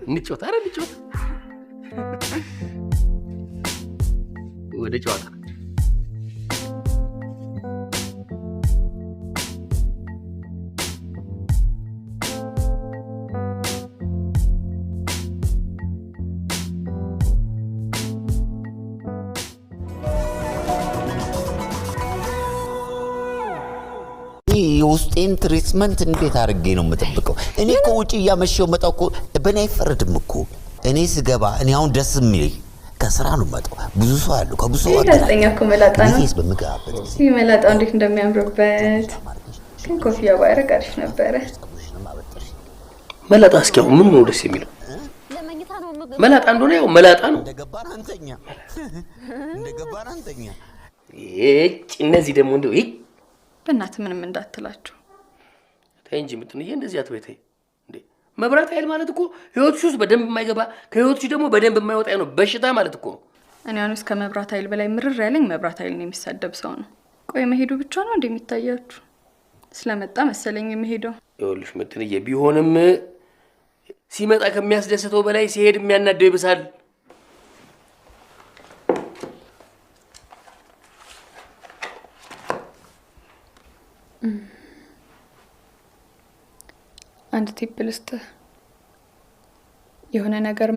እንጫወት አይደል እንጫወት ወደ ጨዋታ የውስጤን ትሪትመንት እንዴት አድርጌ ነው የምጠብቀው? እኔ እኮ ውጪ እያመሸው መጣው እኮ በእኔ አይፈረድም እኮ። እኔ ስገባ እኔ አሁን ደስ የሚለኝ ከስራ ነው መጣው ብዙ ሰው ያለው ከብዙ ሰው ጋዜጠኛ እኮ መላጣ ነው። ይሄስ በመጋበት ይሄ መላጣው እንዴት እንደሚያምርበት ግን ኮፍያ ባያረግ አሪፍ ነበረ። መላጣ እስኪ አሁን ምን ነው ደስ የሚለው? መላጣ እንደሆነ ያው መላጣ ነው። እንደገባን አንተኛ እነዚህ ደግሞ እንደው በእናትህ ምንም እንዳትላችሁ ተይ እንጂ ምትንዬ እንደዚህ አትበይ እንዴ። መብራት ኃይል ማለት እኮ ህይወትሽ ውስጥ በደንብ የማይገባ ከህይወትሽ ደግሞ በደንብ የማይወጣ ነው በሽታ ማለት እኮ። እኔ አሁንስ ከመብራት ኃይል በላይ ምርር ያለኝ መብራት ኃይል ነው የሚሳደብ ሰው ነው። ቆይ መሄዱ ብቻ ነው እንደሚታያችሁ? ስለመጣ መሰለኝ የሚሄደው። ይኸውልሽ ምትንዬ ቢሆንም ሲመጣ ከሚያስደስተው በላይ ሲሄድ የሚያናደው ይብሳል። አንድ ቲፕ ልስጥህ። የሆነ ነገር